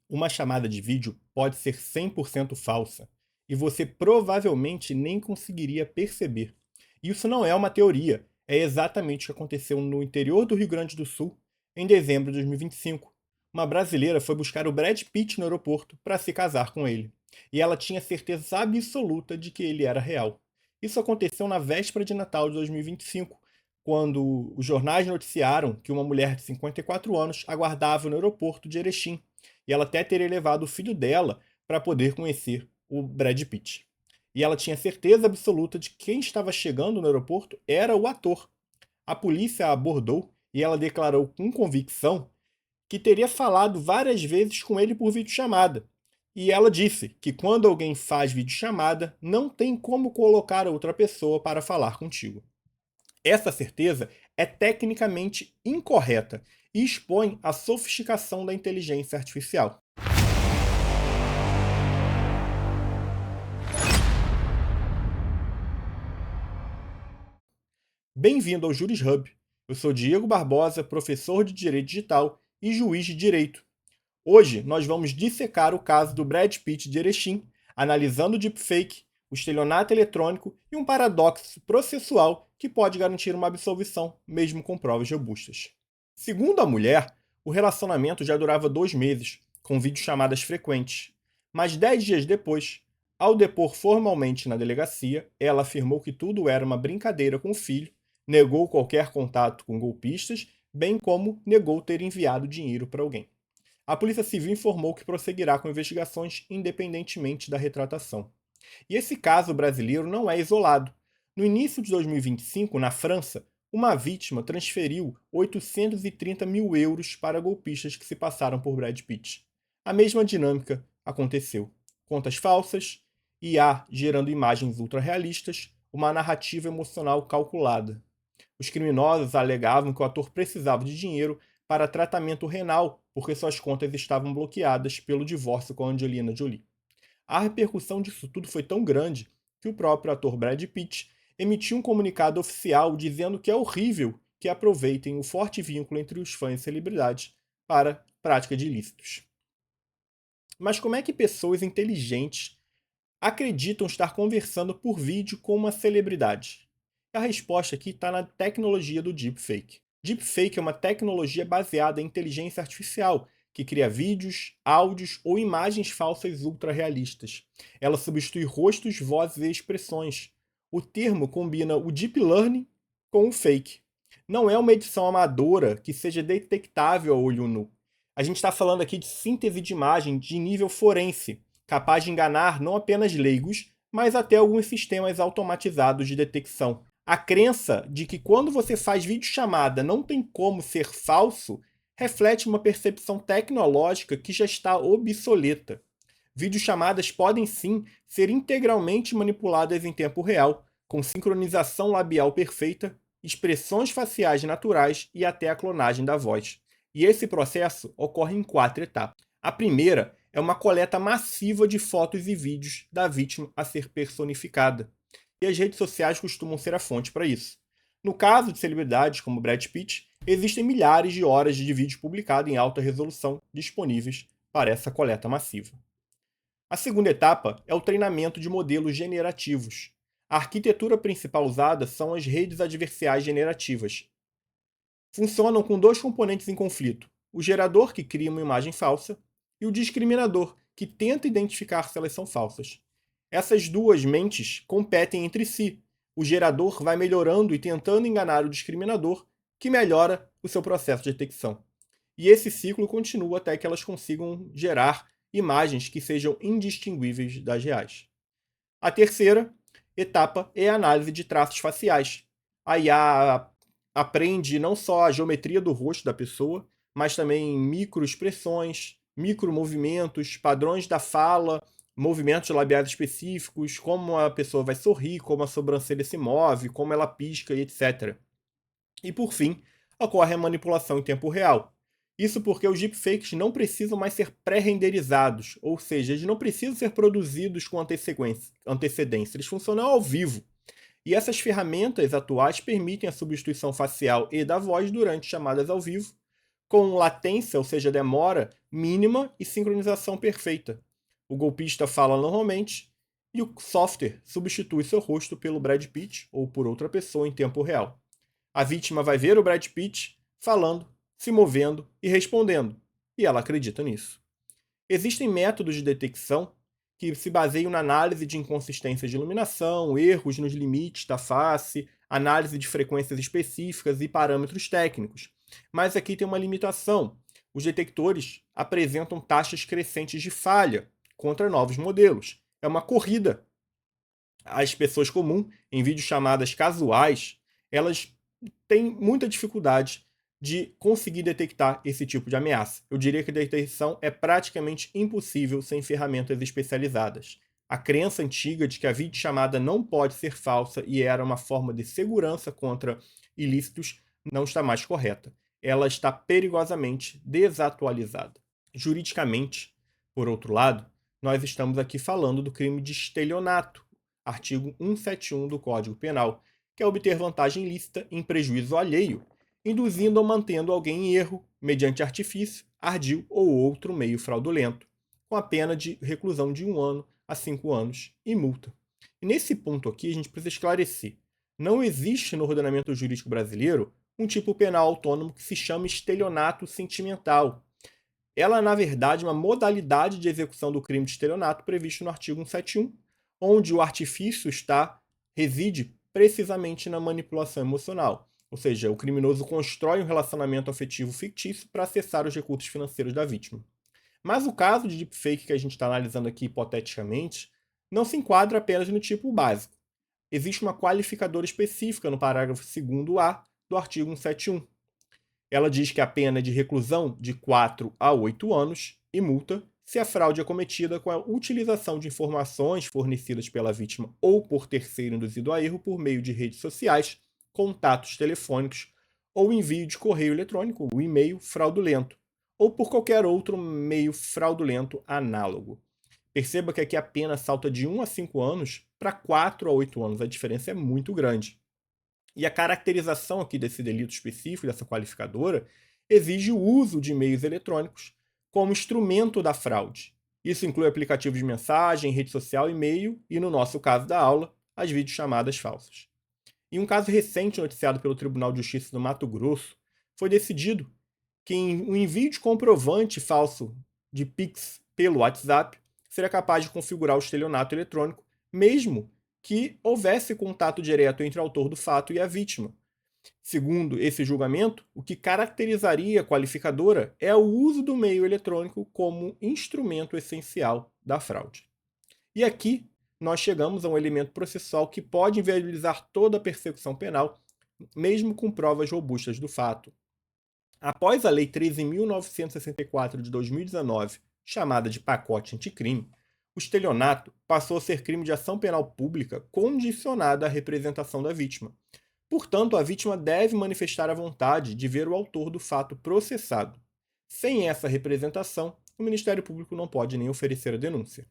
Uma chamada de vídeo pode ser 100% falsa e você provavelmente nem conseguiria perceber. Isso não é uma teoria, é exatamente o que aconteceu no interior do Rio Grande do Sul em dezembro de 2025. Uma brasileira foi buscar o Brad Pitt no aeroporto para se casar com ele, e ela tinha certeza absoluta de que ele era real. Isso aconteceu na véspera de Natal de 2025, quando os jornais noticiaram que uma mulher de 54 anos aguardava no aeroporto de Erechim, e ela até teria levado o filho dela para poder conhecer o Brad Pitt. E ela tinha certeza absoluta de que quem estava chegando no aeroporto era o ator. A polícia a abordou e ela declarou com convicção que teria falado várias vezes com ele por videochamada. E ela disse que quando alguém faz videochamada, não tem como colocar outra pessoa para falar contigo. Essa certeza é tecnicamente incorreta e expõe a sofisticação da inteligência artificial. Bem-vindo ao Juris Hub. Eu sou Diego Barbosa, professor de Direito Digital e juiz de Direito. Hoje nós vamos dissecar o caso do Brad Pitt de Erechim, analisando o deepfake, o estelionato eletrônico e um paradoxo processual que pode garantir uma absolvição, mesmo com provas robustas. Segundo a mulher, o relacionamento já durava 2 meses, com videochamadas frequentes. Mas 10 dias depois, ao depor formalmente na delegacia, ela afirmou que tudo era uma brincadeira com o filho, negou qualquer contato com golpistas, bem como negou ter enviado dinheiro para alguém. A Polícia Civil informou que prosseguirá com investigações independentemente da retratação. E esse caso brasileiro não é isolado. No início de 2025, na França, uma vítima transferiu 830 mil euros para golpistas que se passaram por Brad Pitt. A mesma dinâmica aconteceu. Contas falsas, IA gerando imagens ultra-realistas, uma narrativa emocional calculada. Os criminosos alegavam que o ator precisava de dinheiro para tratamento renal porque suas contas estavam bloqueadas pelo divórcio com a Angelina Jolie. A repercussão disso tudo foi tão grande que o próprio ator Brad Pitt emitiu um comunicado oficial dizendo que é horrível que aproveitem o forte vínculo entre os fãs e celebridades para prática de ilícitos. Mas como é que pessoas inteligentes acreditam estar conversando por vídeo com uma celebridade? A resposta aqui está na tecnologia do deepfake. Deepfake é uma tecnologia baseada em inteligência artificial que cria vídeos, áudios ou imagens falsas ultra-realistas. Ela substitui rostos, vozes e expressões. O termo combina o deep learning com o fake. Não é uma edição amadora que seja detectável a olho nu. A gente está falando aqui de síntese de imagem de nível forense, capaz de enganar não apenas leigos, mas até alguns sistemas automatizados de detecção. A crença de que quando você faz videochamada não tem como ser falso reflete uma percepção tecnológica que já está obsoleta. Videochamadas podem sim ser integralmente manipuladas em tempo real, com sincronização labial perfeita, expressões faciais naturais e até a clonagem da voz. E esse processo ocorre em 4 etapas. A primeira é uma coleta massiva de fotos e vídeos da vítima a ser personificada. E as redes sociais costumam ser a fonte para isso. No caso de celebridades como Brad Pitt, existem milhares de horas de vídeo publicado em alta resolução disponíveis para essa coleta massiva. A segunda etapa é o treinamento de modelos generativos. A arquitetura principal usada são as redes adversariais generativas. Funcionam com 2 componentes em conflito: o gerador, que cria uma imagem falsa, e o discriminador, que tenta identificar se elas são falsas. Essas duas mentes competem entre si. O gerador vai melhorando e tentando enganar o discriminador, que melhora o seu processo de detecção. E esse ciclo continua até que elas consigam gerar imagens que sejam indistinguíveis das reais. A terceira etapa é a análise de traços faciais. A IA aprende não só a geometria do rosto da pessoa, mas também microexpressões, micromovimentos, padrões da fala, movimentos labiais específicos, como a pessoa vai sorrir, como a sobrancelha se move, como ela pisca e etc. E por fim, ocorre a manipulação em tempo real. Isso porque os deepfakes não precisam mais ser pré-renderizados, ou seja, eles não precisam ser produzidos com antecedência, eles funcionam ao vivo. E essas ferramentas atuais permitem a substituição facial e da voz durante chamadas ao vivo, com latência, ou seja, demora mínima e sincronização perfeita. O golpista fala normalmente e o software substitui seu rosto pelo Brad Pitt ou por outra pessoa em tempo real. A vítima vai ver o Brad Pitt falando, se movendo e respondendo, e ela acredita nisso. Existem métodos de detecção que se baseiam na análise de inconsistências de iluminação, erros nos limites da face, análise de frequências específicas e parâmetros técnicos. Mas aqui tem uma limitação. Os detectores apresentam taxas crescentes de falha contra novos modelos. É uma corrida. As pessoas comuns, em videochamadas casuais, elas têm muita dificuldade de conseguir detectar esse tipo de ameaça. Eu diria que a detecção é praticamente impossível sem ferramentas especializadas. A crença antiga de que a videochamada não pode ser falsa e era uma forma de segurança contra ilícitos não está mais correta. Ela está perigosamente desatualizada. Juridicamente, por outro lado, nós estamos aqui falando do crime de estelionato, artigo 171 do Código Penal, que é obter vantagem ilícita em prejuízo alheio, induzindo ou mantendo alguém em erro, mediante artifício, ardil ou outro meio fraudulento, com a pena de reclusão de 1 ano a 5 anos e multa. E nesse ponto aqui a gente precisa esclarecer. Não existe no ordenamento jurídico brasileiro um tipo penal autônomo que se chama estelionato sentimental. Ela, na verdade, é uma modalidade de execução do crime de estelionato previsto no artigo 171, onde o artifício reside precisamente na manipulação emocional. Ou seja, o criminoso constrói um relacionamento afetivo fictício para acessar os recursos financeiros da vítima. Mas o caso de deepfake que a gente está analisando aqui hipoteticamente não se enquadra apenas no tipo básico. Existe uma qualificadora específica no parágrafo 2º-A do artigo 171. Ela diz que a pena é de reclusão de 4 a 8 anos e multa se a fraude é cometida com a utilização de informações fornecidas pela vítima ou por terceiro induzido a erro por meio de redes sociais, contatos telefônicos ou envio de correio eletrônico, o e-mail fraudulento, ou por qualquer outro meio fraudulento análogo. Perceba que aqui a pena salta de 1 a 5 anos para 4 a 8 anos. A diferença é muito grande. E a caracterização aqui desse delito específico, dessa qualificadora, exige o uso de meios eletrônicos como instrumento da fraude. Isso inclui aplicativos de mensagem, rede social, e-mail e, no nosso caso da aula, as videochamadas falsas. Em um caso recente noticiado pelo Tribunal de Justiça do Mato Grosso, foi decidido que o envio de comprovante falso de Pix pelo WhatsApp seria capaz de configurar o estelionato eletrônico, mesmo que houvesse contato direto entre o autor do fato e a vítima. Segundo esse julgamento, o que caracterizaria a qualificadora é o uso do meio eletrônico como instrumento essencial da fraude. E aqui nós chegamos a um elemento processual que pode inviabilizar toda a persecução penal, mesmo com provas robustas do fato. Após a Lei 13.964 de 2019, chamada de pacote anticrime, o estelionato passou a ser crime de ação penal pública condicionada à representação da vítima. Portanto, a vítima deve manifestar a vontade de ver o autor do fato processado. Sem essa representação, o Ministério Público não pode nem oferecer a denúncia.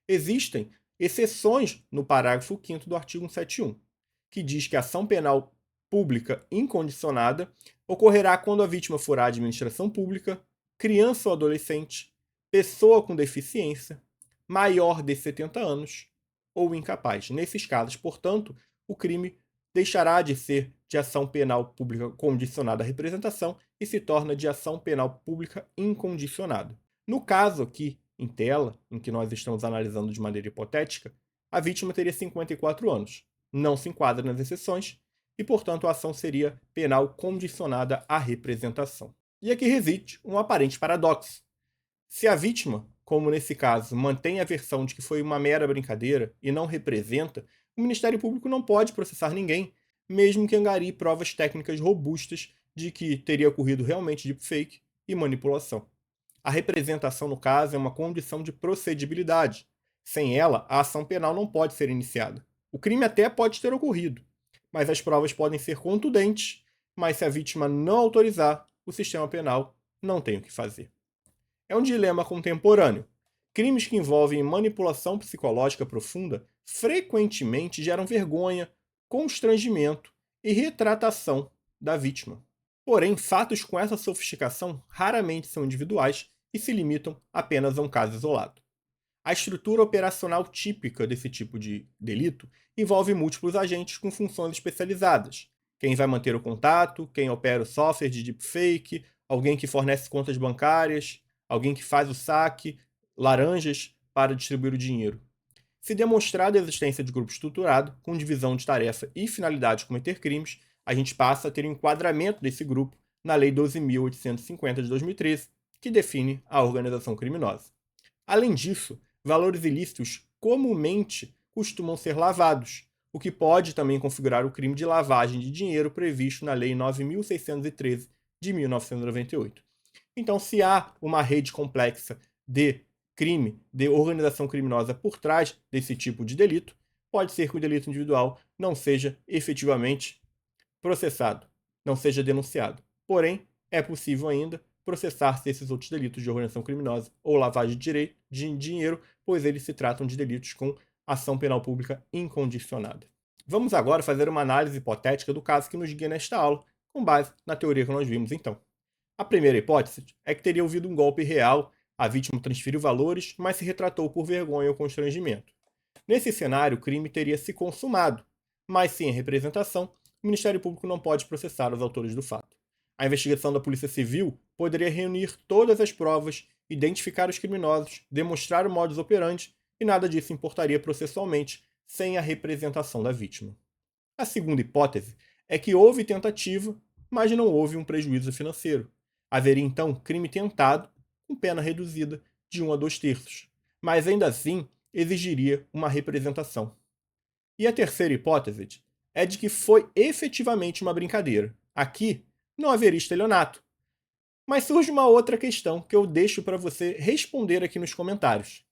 Existem exceções no parágrafo 5º do artigo 171, que diz que a ação penal pública incondicionada ocorrerá quando a vítima for a administração pública, criança ou adolescente, pessoa com deficiência, maior de 70 anos ou incapaz. Nesses casos, portanto, o crime deixará de ser de ação penal pública condicionada à representação e se torna de ação penal pública incondicionada. No caso aqui, em tela, em que nós estamos analisando de maneira hipotética, a vítima teria 54 anos. Não se enquadra nas exceções e, portanto, a ação seria penal condicionada à representação. E aqui reside um aparente paradoxo. Se a vítima, como nesse caso, mantém a versão de que foi uma mera brincadeira e não representa, o Ministério Público não pode processar ninguém, mesmo que angarie provas técnicas robustas de que teria ocorrido realmente deepfake e manipulação. A representação, no caso, é uma condição de procedibilidade. Sem ela, a ação penal não pode ser iniciada. O crime até pode ter ocorrido, mas as provas podem ser contundentes, mas se a vítima não autorizar, o sistema penal não tem o que fazer. É um dilema contemporâneo. Crimes que envolvem manipulação psicológica profunda frequentemente geram vergonha, constrangimento e retratação da vítima. Porém, fatos com essa sofisticação raramente são individuais e se limitam apenas a um caso isolado. A estrutura operacional típica desse tipo de delito envolve múltiplos agentes com funções especializadas. Quem vai manter o contato, quem opera o software de deepfake, alguém que fornece contas bancárias, alguém que faz o saque, laranjas para distribuir o dinheiro. Se demonstrada a existência de grupo estruturado, com divisão de tarefa e finalidade de cometer crimes, a gente passa a ter um enquadramento desse grupo na Lei 12.850 de 2013, que define a organização criminosa. Além disso, valores ilícitos comumente costumam ser lavados, o que pode também configurar o crime de lavagem de dinheiro previsto na Lei 9.613 de 1998. Então, se há uma rede complexa de crime, de organização criminosa por trás desse tipo de delito, pode ser que o delito individual não seja efetivamente processado, não seja denunciado. Porém, é possível ainda processar-se esses outros delitos de organização criminosa ou lavagem de dinheiro, pois eles se tratam de delitos com ação penal pública incondicionada. Vamos agora fazer uma análise hipotética do caso que nos guia nesta aula, com base na teoria que nós vimos então. A primeira hipótese é que teria havido um golpe real, a vítima transferiu valores, mas se retratou por vergonha ou constrangimento. Nesse cenário, o crime teria se consumado, mas sem a representação, o Ministério Público não pode processar os autores do fato. A investigação da Polícia Civil poderia reunir todas as provas, identificar os criminosos, demonstrar o modus operandi e nada disso importaria processualmente sem a representação da vítima. A segunda hipótese é que houve tentativa, mas não houve um prejuízo financeiro. Haveria então crime tentado, com pena reduzida de 1 a 2/3, mas ainda assim exigiria uma representação. E a terceira hipótese é de que foi efetivamente uma brincadeira. Aqui não haveria estelionato. Mas surge uma outra questão que eu deixo para você responder aqui nos comentários.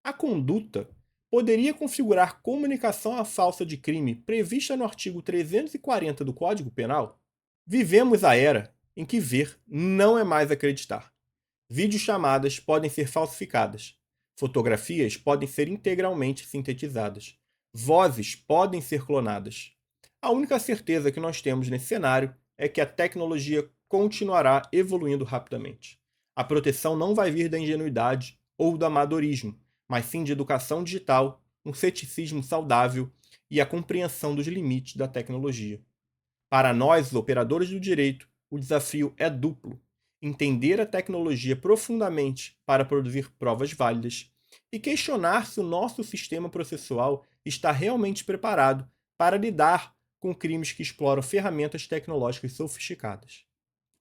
A conduta poderia configurar comunicação falsa de crime prevista no artigo 340 do Código Penal? Vivemos a era em que ver não é mais acreditar. Videochamadas podem ser falsificadas. Fotografias podem ser integralmente sintetizadas. Vozes podem ser clonadas. A única certeza que nós temos nesse cenário é que a tecnologia continuará evoluindo rapidamente. A proteção não vai vir da ingenuidade ou do amadorismo, mas sim de educação digital, um ceticismo saudável e a compreensão dos limites da tecnologia. Para nós, os operadores do direito, o desafio é duplo: entender a tecnologia profundamente para produzir provas válidas e questionar se o nosso sistema processual está realmente preparado para lidar com crimes que exploram ferramentas tecnológicas sofisticadas.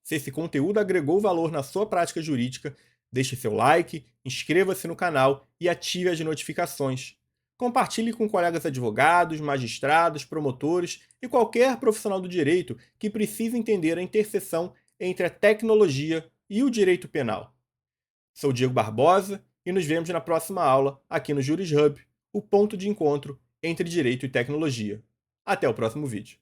Se esse conteúdo agregou valor na sua prática jurídica, deixe seu like, inscreva-se no canal e ative as notificações. Compartilhe com colegas advogados, magistrados, promotores e qualquer profissional do direito que precise entender a interseção entre a tecnologia e o direito penal. Sou Diego Barbosa e nos vemos na próxima aula aqui no Juris Hub, o ponto de encontro entre direito e tecnologia. Até o próximo vídeo.